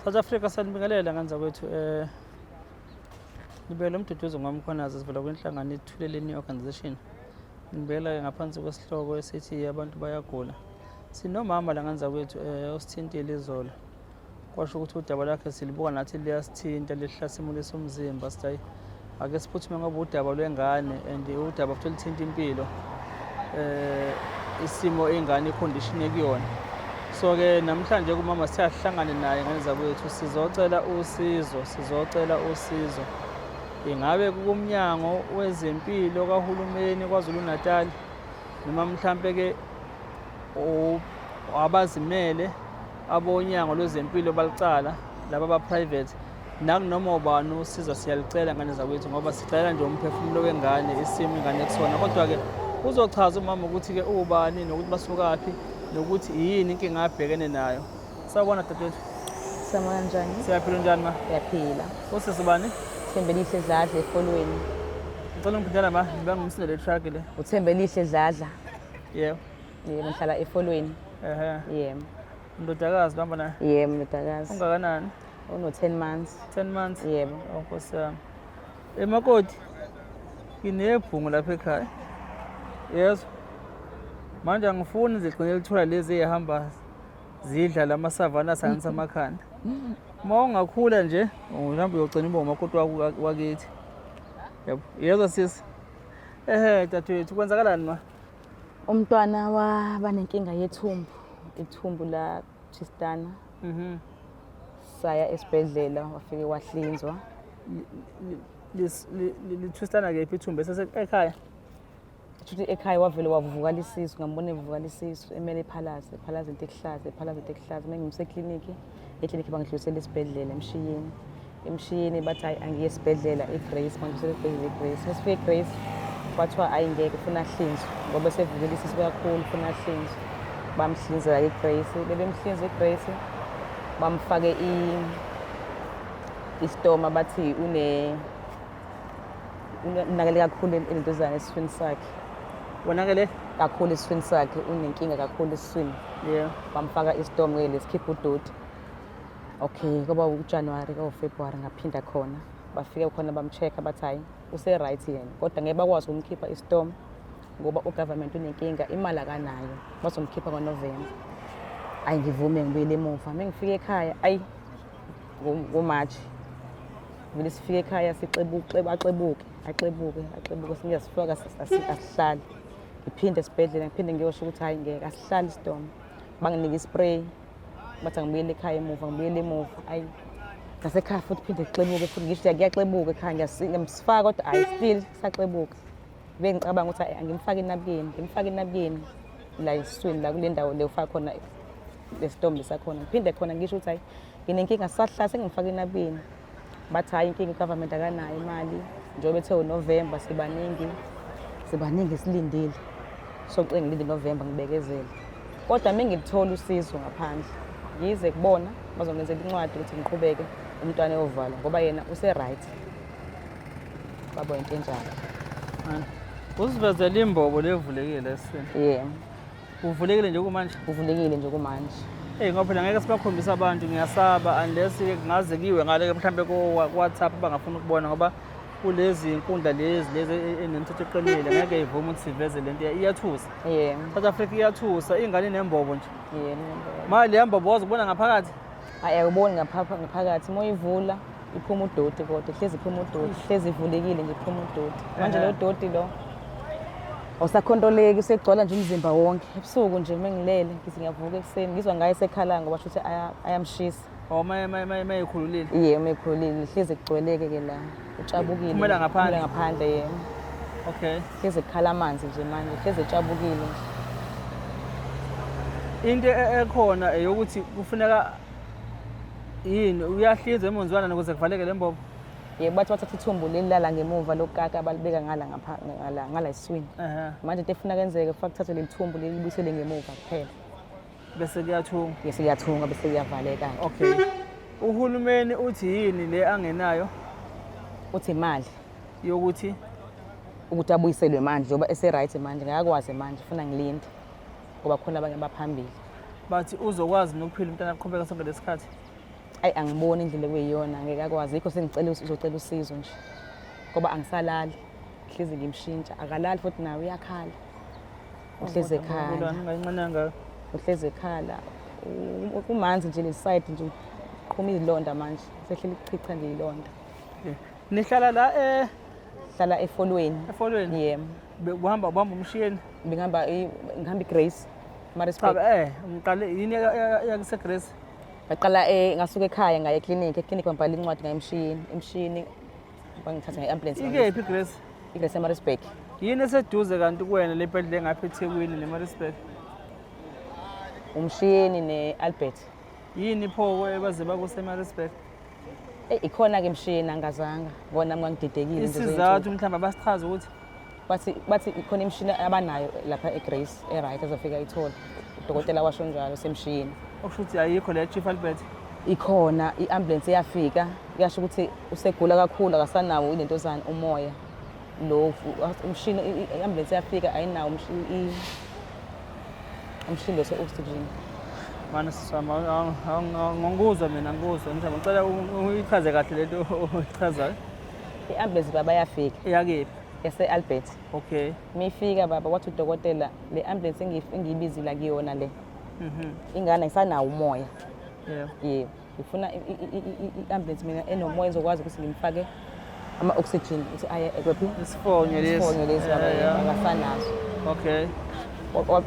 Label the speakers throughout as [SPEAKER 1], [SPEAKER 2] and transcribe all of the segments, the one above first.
[SPEAKER 1] South Africa sanibingelela nganza kwethu nibele umduduzo ngomkhonazi sivela kwenhlangano ithuleleni organization. Nibela ngaphansi kwesihloko esithi abantu bayagula. Sinomama la nganza kwethu osithintile izolo. Kwasho ukuthi udaba lakhe silibuka nathi liyasithinta lihlasimulisa umzimba sithi ake siphuthume ngoba udaba lwengane and udaba futhi lithinta impilo. Isimo ingane icondition ekuyona. So ke namhlanje kumama siyahlangana naye ngane zakwethu sizocela usizo. Ingabe kumnyango wezempilo kaHulumeni KwaZulu-Natal noma mhlambe ke abazimele abonyango lwezempilo balicala laba ba private nakunoma ubani usiza siyalicela ngane zakwethu ngoba sicela nje umphefumulo wengane isimo ingane kusona kodwa ke uzochaza umama ukuthi ke ubani nokuthi basukaphi nokuthi yini inkinga abhekene nayo. Sawubona dadewethu.
[SPEAKER 2] Sawubona kanjani?
[SPEAKER 1] Siyaphila njani ma?
[SPEAKER 2] Siyaphila.
[SPEAKER 1] Usisibani?
[SPEAKER 2] Thembelihle Dladla efolweni.
[SPEAKER 1] Ngicela ungiphendula ma, ngibangumsinde le truck le.
[SPEAKER 2] Uthembelihle Dladla.
[SPEAKER 1] Yebo.
[SPEAKER 2] Yebo ngihlala efolweni. Yebo.
[SPEAKER 1] Ndodakazi bamba naye?
[SPEAKER 2] Yebo ndodakazi.
[SPEAKER 1] Ungakanani?
[SPEAKER 2] Uno 10 months.
[SPEAKER 1] 10 months?
[SPEAKER 2] Yebo.
[SPEAKER 1] Nkosi yami. Emakoti nginebhungu lapha ekhaya. Yes. Manje angifuni zigcine lithola lezi ehamba zidla lamasavana sanisa amakhanda. Uma ungakhula nje mhlawumbe uyogcina ube umakoti wakithi. Yebo. Yezwa sisi. Dadewethu kwenzakalani ma?
[SPEAKER 2] Umntwana waba nenkinga yethumbu. Ithumbu la Tristana. Saya esibhedlela wafike wahlinzwa.
[SPEAKER 1] Tristana ke ithumbu esekhaya.
[SPEAKER 2] Futhi ekhaya wavele wavuka lisisu ngambona evuka lisisu emele ephalaze into ekuhlaza mengimse ekliniki bangidlulisela esibhedlela emshiyeni bathi hayi angiye esibhedlela eGrace bangidlulisela esibhedlela eGrace mesifike eGrace kwathiwa ayingeke ufuna ahlinzwe ngoba sevukile isisu kakhulu ufuna ahlinzwe bamhlinzela eGrace bebemhlinza eGrace bamfake istoma bathi unakele kakhulu entozana esifweni sakhe.
[SPEAKER 1] Wonakele
[SPEAKER 2] kakhulu esifweni sakhe unenkinga kakhulu esifweni.
[SPEAKER 1] Yeah.
[SPEAKER 2] Bamfaka istom ke lesikhipha udoti. Okay, kuba uJanuary ka February ngaphinda khona. Bafike khona bamcheck bathi hayi use right yena. Kodwa ngeke bakwazi ukumkhipha istom ngoba ugovernment unenkinga imali akanayo. Bazomkhipha ngoNovember. Ayi ngivume ngibuyele emuva. Mengifike ekhaya ayi ngoMarch. Vele sifike ekhaya axebuke singiyasifaka asihlali. Ngiphinde esibhedlela ngiphinde ngiyosho ukuthi hayi ngeke asihlali istom. Banginika ispray. Bathi ngibuyele ekhaya emuva. Ayi ngasekhaya futhi phinde ngixebuke futhi ngisho kuyaxebuka ekhaya ngiyasifaka kodwa ayi still saxebuka. Bese ngicabanga ukuthi angimfake inabukeni la esiswini la kule ndawo le ufaka khona lestom lesakhona. Ngiphinde khona ngisho ukuthi hayi nginenkinga sahlala sengimfaka inabukeni. Bathi hayi inkinga ugovernment akanayo imali njengoba bethe uNovember sibaningi silindile. So ngicela ngilinde November ngibekezele. Kodwa mengilithola usizo ngaphandle yize kubona bazongenzela incwadi ukuthi ngiqhubeke umntwana eyovalwa ngoba yena use right. Babo into enjalo.
[SPEAKER 1] Usivezela imbobo levulekile esini.
[SPEAKER 2] Yebo.
[SPEAKER 1] Uvulekile nje kumanje?
[SPEAKER 2] Uvulekile nje kumanje.
[SPEAKER 1] Ngoba phela ngeke sibakhombisa abantu ngiyasaba unless ngaze kiwe ngale mhlambe ko WhatsApp bangafuna ukubona ngoba kulezi inkundla lezi enemithetho eqinile ngeke ivuma ukuthi siveze lento iyathusa.
[SPEAKER 2] Yebo.
[SPEAKER 1] South Africa iyathusa ingane nembobo nje.
[SPEAKER 2] Yebo.
[SPEAKER 1] Mali yambobo wazobona ngaphakathi?
[SPEAKER 2] Ayikuboni ngaphakathi moyivula iphuma udoti kodwa hlezi iphuma udoti hlezi ivulekile nje iphuma udoti. Manje lo doti lo awusakhontroleki usegcwala nje umzimba wonke. Ebusuku nje mengilele ngithi ngiyavuka ekseni ngizwa ngaye esekhala ngoba shuthi ayamshisa.
[SPEAKER 1] Mayikhululile.
[SPEAKER 2] Yebo mayikhululile hlezi kugcweleke ke la utshabukile.
[SPEAKER 1] Kumela
[SPEAKER 2] ngaphandle yebo.
[SPEAKER 1] Okay.
[SPEAKER 2] Hlezi kukhala amanzi nje manje hlezi etshabukile nje.
[SPEAKER 1] Into ekhona eyokuthi kufuneka yini uyahliza emonzwana ukuze kuvaleke lembobo.
[SPEAKER 2] Yebo bathi bathatha ithumbu lelala ngemuva lokaka abalibeka ngala eswini. Manje into efuna kwenzeke kufa kuthathe lelithumbu lelibuyisele ngemuva kuphela.
[SPEAKER 1] Bese kuyathunga.
[SPEAKER 2] Bese kuyathunga bese kuyavaleka.
[SPEAKER 1] Okay. Uhulumeni uthi yini le angenayo?
[SPEAKER 2] Uthi imali
[SPEAKER 1] yokuthi
[SPEAKER 2] abuyiselwe manje ngoba ese right manje ngiyakwazi manje ufuna ngilinde ngoba khona abanye abaphambili.
[SPEAKER 1] Bathi uzokwazi nokuphila umntana aqhubeka sonke lesikhathi.
[SPEAKER 2] Ayi angiboni indlela ekuyiyona ngeke akwazi yikho uzocela usizo nje ngoba angisalali hlezi ngimshintsha akalali futhi nawe uyakhala uhlezi ekhala
[SPEAKER 1] nganqananga
[SPEAKER 2] uhlezi ekhala kumanzi nje leside nje uqhuma izilonda manje sehleli kuchicha nje ilonda
[SPEAKER 1] nihlala la
[SPEAKER 2] hlala efolweni
[SPEAKER 1] efolweni
[SPEAKER 2] yebo
[SPEAKER 1] uhamba umshini
[SPEAKER 2] ngihamba iGrace Maritzburg
[SPEAKER 1] ngiqale yini yakuseGrace
[SPEAKER 2] ngaqala ngasuka ekhaya ngaya eklinikhi bangibhala incwadi emshini bangithatha nge-ambulance
[SPEAKER 1] ikephi iGrace
[SPEAKER 2] iGrace eMaritzburg
[SPEAKER 1] yini eseduze kanti kuwena le bhedle ngapha eThekwini neMaritzburg
[SPEAKER 2] umshini ne-Albert
[SPEAKER 1] yini pho baze bakuseMaritzburg
[SPEAKER 2] ikhona-ke emshini angazanga bona ngangididekile
[SPEAKER 1] isizathu mhlawumbe abasichaza ukuthi
[SPEAKER 2] bathi ikhona imishini abanayo lapha eGrace e-right azofika ayithole udokotela washo njalo semshini
[SPEAKER 1] okusho ukuthi ayikho le Chief Albert
[SPEAKER 2] ikhona i-ambulance iyafika kuyasho ukuthi usegula kakhulu akasanawo ilentozana umoya lo umshini i-ambulance iyafika ayinawo umshini lo se-oxygen
[SPEAKER 1] mana sisama ngikuzwa mina ngikuzwa mhlawumbe ngicela uyichaze kahle lento oyichazayo
[SPEAKER 2] i-ambulance baba yafika
[SPEAKER 1] iyakephi
[SPEAKER 2] yase-Albert
[SPEAKER 1] okay
[SPEAKER 2] mifika baba wathi udokotela le ambulance engiyibizile kuyona le ingane ayisanawo umoya yebo ngifuna i-ambulance mina enomoya ezokwazi ukuthi ngimfake ama-oxygen ukuthi aye ekwephi
[SPEAKER 1] isifonyo
[SPEAKER 2] lesi akasanazo
[SPEAKER 1] okay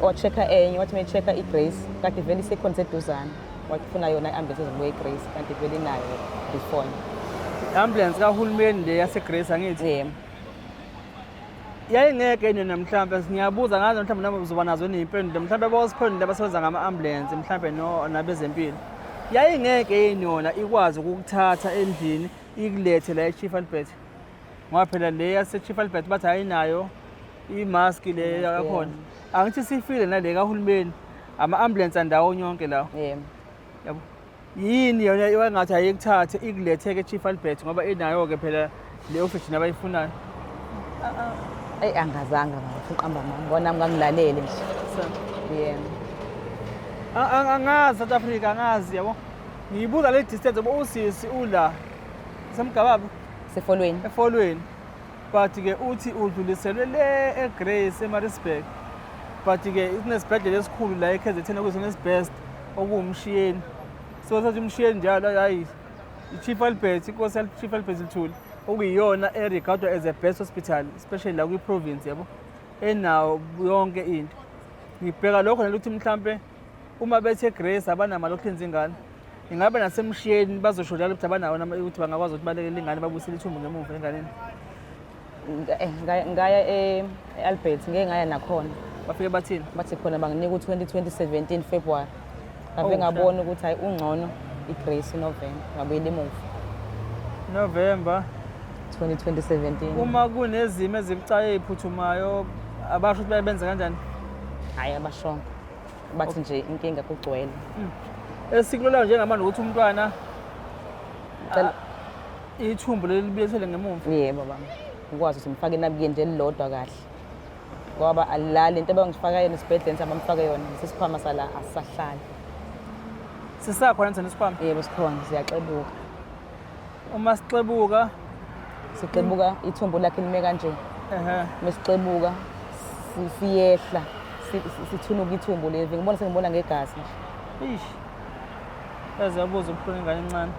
[SPEAKER 2] wa-check-a enye wathi mayi-check-a iGrace kanti vele isekhona seduzane wafuna yona i-ambulance ezobuya iGrace kanti vele inayo isifonyo
[SPEAKER 1] i-ambulance kahulumeni le yaseGrace angithi
[SPEAKER 2] yebo
[SPEAKER 1] yayingeke yona mhlawumbe ngiyabuza ngazo mhlawumbe nabo uzoba nazo ney'mpendulo mhlawumbe bosiphendule abasebenza ngama-ambulance mhlawumbe nabezempilo yayingeke yona ikwazi ukukuthatha endlini ikulethe la e-Chief Albert ngoba phela le yase-Chief Albert bathi ayinayo imaski le yakhona angithi sifile nale kahulumeni ama-ambulance andawo yonke lawo
[SPEAKER 2] yebo
[SPEAKER 1] yini yona wangathi ayikuthathe ikulethe-ke e-Chief Albert ngoba inayo-ke phela le oxygen abayifunayo
[SPEAKER 2] eyi angazanga uqamba mama ngona ngangilalele nje yebo
[SPEAKER 1] angazi South Africa angazi yabo ngiyibuza le distance ngoba usisi ula semgababa
[SPEAKER 2] efolweni
[SPEAKER 1] but-ke uthi udluliselwe le eGrace eMaritzburg but-ke kunesibhedlela esikhulu la eKZN okusenesibhest okuwumshiyeni so sathi umshiyeni njalo hayi i-Chief Albert inkosi Chief Albert Lithuli okuyiyona eregardwa as a best hospital especially la kwi-province yabo enawo yonke into ngibheka lokho nalokuthi mhlambe uma bethe Grace abanamali okuhlinza ingane ingabe nasemshiyeni bazosho njalo ukuthi abanawo ukuthi bangakwazi ukuthi balekele ingane babuyisele ithumbu ngemuva enganeni
[SPEAKER 2] ngaya e-Albert ngeke ngaya nakhona
[SPEAKER 1] bafike bathini
[SPEAKER 2] bathi khona banginika u-2017 February ngabe ngabona ukuthi hayi ungcono iGrace November ngabuyela emuva
[SPEAKER 1] November
[SPEAKER 2] 2017
[SPEAKER 1] uma kunezimo ezibucayi eziphuthumayo abasho ukuthi bayenza kanjani
[SPEAKER 2] hayi abashongo bathi nje inkinga kugcwele
[SPEAKER 1] esikulolayo njengamanje ukuthi umntwana ithumbu leli libuyisele ngemuva
[SPEAKER 2] yebo baba ngikwazi ukuthi ngifake inabukeni nje elilodwa kahle ngoba alilali into abangifaka yona esibhedlela abamfake yona sisikhwama sala asisahlali
[SPEAKER 1] sisakhona njani isikhwama
[SPEAKER 2] yebo sikhona siyaxebuka
[SPEAKER 1] uma sixebuka
[SPEAKER 2] ithumbu lakhe lime kanje mesixebuka siyehla sithunuka ithumbu leli ngibona sengibona ngegazi
[SPEAKER 1] ish yaze yabuza ubuhlungu ingane encane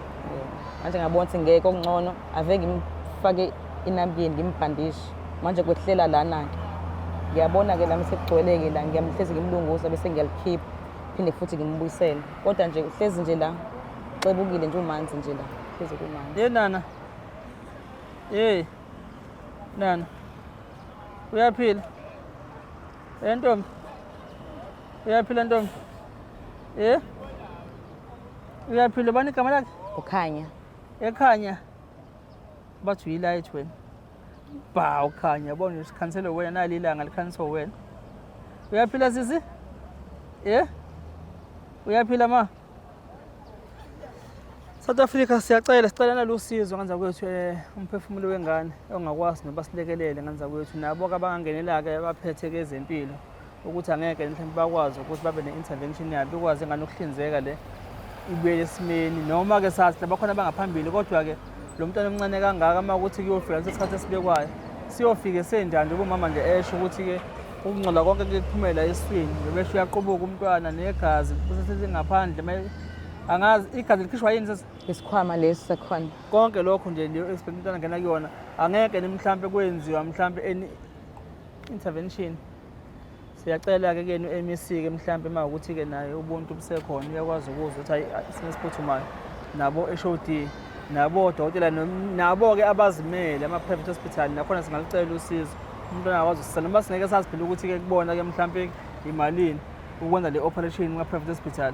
[SPEAKER 2] manje ngabona ukuthi ngeke okungcono ave ngimfake inabukeni ngimbhandishe manje kwehlela lana-ke ngiyabona-ke lami sekugcwele-ke la ngiyamhlezi ngimlunguza bese ngiyalikhipha phinde futhi ngimbuyisele kodwa nje uhlezi nje la uxebukile nje umanzi nje la hlezi kumanzi
[SPEAKER 1] nana nana uyaphila ntombi uyaphila ntombi uyaphila bani igama lakhe
[SPEAKER 2] ukhanya
[SPEAKER 1] ekhanya bathi uyi-light wena ukhanya bona sikhansele wena nali ilanga likhaniswa wena uyaphila sisi uyaphila ma South Africa sicela nalusizo ngenza kwethu umphefumulo wengane ongakwazi noba silekelele ngenza kwethu nabo abangangenela-ke abaphethe kezempilo ukuthi angeke mhlawumbe bakwazi ukuthi babe ne-intervention yabo ikwazi ingane ukuhlinzeka le ibuyele esimeni. Noma-ke sathi labakhona abangaphambili, kodwa-ke lo mntwana omncane kangaka uma ukuthi kuyofika lesi sikhathi esibekwayo, siyofike senjani njengoba umama nje esho ukuthi-ke ukungcola konke kuphumela eswini, ngebesho uyaqubuka umntwana negazi sesingaphandle. Angazi igazi likhishwa yini sesi?
[SPEAKER 2] Isikhwama lesi sekhona.
[SPEAKER 1] Konke lokho nje leyo expect umntwana ngena kuyona, angeke mhlampe kwenziwa mhlampe any intervention. Siyacela-ke kenu MEC-ke mhlampe uma ukuthi-ke naye ubuntu busekhona, uyakwazi ukuzwa ukuthi hayi isimo esiphuthumayo, nabo HOD, nabo odokotela, nabo-ke abazimele ama-private hospital, nakhona singalicela usizo. Umntwana akwazi ukusisa, noma singeke sazi phela ukuthi-ke kubona-ke mhlampe imalini ukwenza le operation kuma-private hospital.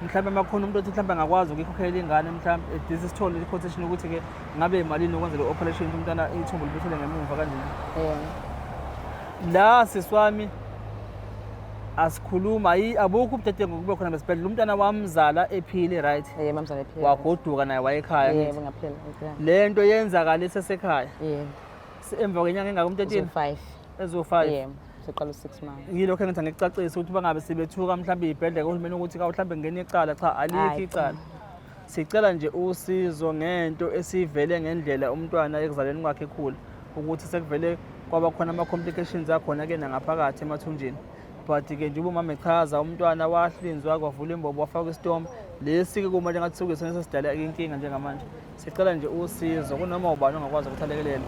[SPEAKER 1] Mhlampe uma kukhona umuntu othi mhlampe angakwazi ukuyikhokhela ingane mhlampe this isithole i-quotation ukuthi-ke ngabe imalini ukwenza le operation ukuthi umntwana ithumbu libuyisele ngemuva kanjani. La siswami asikhuluma abukho ubudedengu kube khona besibhedlela. Umntwana wamzala ephile, right?
[SPEAKER 2] Mamzala ephila.
[SPEAKER 1] Wagoduka naye wayekhaya.
[SPEAKER 2] Yebo, ngaphela.
[SPEAKER 1] Le nto yenzakala sesekhaya.
[SPEAKER 2] Yebo.
[SPEAKER 1] Emva kwenyanga engaka umuntu ezo-5.
[SPEAKER 2] Yebo. Siqala 6 months.
[SPEAKER 1] Yilokho engithi ngikucacise ukuthi bangabe sebethuka mhlambe ibhedlela kahulumeni ukuthi mhlambe ngene icala, cha alikho icala. Sicela nje usizo ngento esivele ngendlela umntwana ekuzaleni kwakhe ekhula, ukuthi sekuvele kwaba khona ama-complications akhona-ke nangaphakathi emathunjini. But-ke nje umama echaza umntwana wahlinzwa kwavula imbobo wafaka isitomba. Lesi-ke kumanje ngathi sokusona sesidala inkinga njengamanje. Sicela nje usizo kunoma ubani ongakwazi ukuthi alekelele.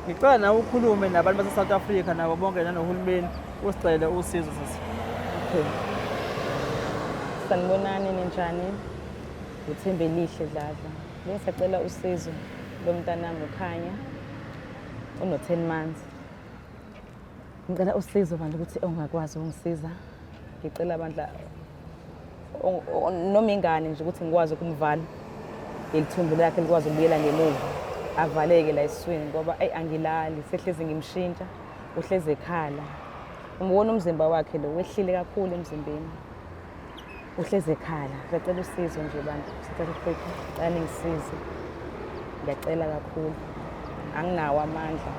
[SPEAKER 1] Ngicela nawe ukhulume nabantu base-South Africa nabo bonke nanohulumeni usicele usizo sisi.
[SPEAKER 2] Okay. Sanibonani ninjani? Uthembelihle Dladla. Ngisacela usizo lomntanami uKhanya uno-10 months. Ngicela usizo bandla ukuthi ongakwazi ungisiza. Ngicela bandla noma ingane nje ukuthi ngikwazi ukumvala ilithumbu lakhe likwazi ukubuyela ngemuva, avaleke la esiswini ngoba angilali, sehlezi ngimshintsha, uhlezi ekhala. Ngibona umzimba wakhe lo wehlile kakhulu emzimbeni, uhlezi ekhala. Ngicela usizo nje bandla South Africa, ngicela ningisize, ngiyacela kakhulu, anginawo amandla,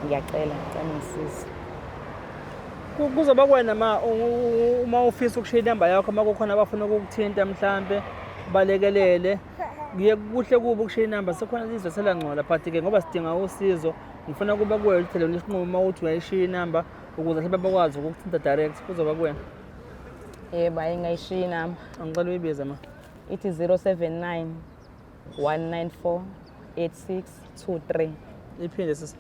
[SPEAKER 2] ngiyacela ningisize.
[SPEAKER 1] Kuzoba kwena uma ufisa ukushiya inamba yakho, uma kukhona abafuna ukukuthinta mhlampe balekelele, kuhle kuba ukushiya inamba. Sekhona izwe selangcola, but-ke ngoba sidinga usizo, ngifuna kuba kuwena uthelele isinqumo uma uthi uyayishiya inamba ukuze mhlawumbe bakwazi ukukuthinta direct. Kuzoba kuwena.
[SPEAKER 2] Yebo, ngingayishiya inamba.
[SPEAKER 1] Angicela uyibize ma.
[SPEAKER 2] Ithi 079 194 8623.
[SPEAKER 1] Iphinde sisi.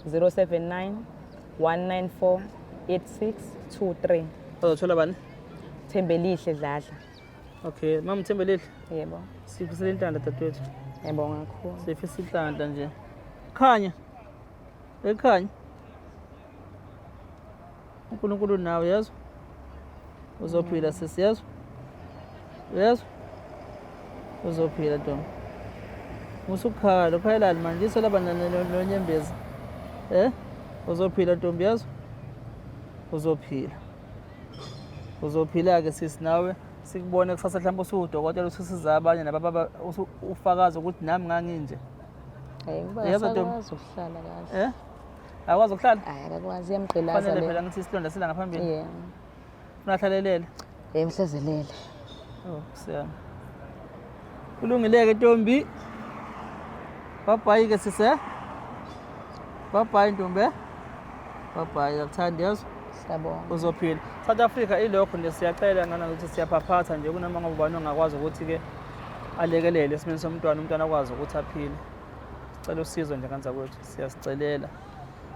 [SPEAKER 2] 079 194 8623.
[SPEAKER 1] Bazothola bani?
[SPEAKER 2] Thembelihle Dladla.
[SPEAKER 1] Okay, mama Thembelihle.
[SPEAKER 2] Yebo.
[SPEAKER 1] Sifisela inhlanhla dadewethu.
[SPEAKER 2] Ngiyabonga kakhulu.
[SPEAKER 1] Sifisa inhlanhla nje. Khanya. Ekhanya. uNkulunkulu nawe yezwa. Uzophila sisi yezwa. Yezwa. Uzophila Ntombi. Musukhala, ukhalala manje isolaba nonyembezi. Uzophila Ntombi yezwa. Uzophila. Uzophila-ke sisi nawe sikubone kusasa mhlawumbe usudokotela ususiza abanye nababa ufakaza ukuthi nami nganginje.
[SPEAKER 2] Akwazi ukuhlala kahle.
[SPEAKER 1] Akwazi ukuhlala?
[SPEAKER 2] Akakwazi yamgqilaza le.
[SPEAKER 1] Fanele phela ngithi isilonda sila ngaphambili.
[SPEAKER 2] Yebo.
[SPEAKER 1] Unahlalelele.
[SPEAKER 2] Mhlazelele.
[SPEAKER 1] Siyami. Kulungileke Ntombi. Bye-bye ke sisi. Bye-bye Ntombi. Bye-bye, akuthandi yazo.
[SPEAKER 2] Siyabonga.
[SPEAKER 1] Uzophila. South Africa ilokho nje siyacela ngana ukuthi siyaphaphatha nje kunoma ngabe ubani ongakwazi ukuthi-ke alekelele esimeni somntwana, umntwana akwazi ukuthi aphile. Sicela usizo nje kanza kwethu, siyasicelela.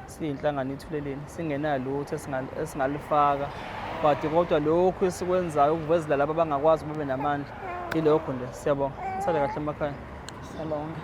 [SPEAKER 1] Siyinhlangano ithuleleni, singenalutho esingalifaka. But kodwa lokhu esikwenzayo ukuvezela laba abangakwazi babe namandla. Ilokho nje, siyabonga. Sale kahle emakhaya.
[SPEAKER 2] Siyabonga.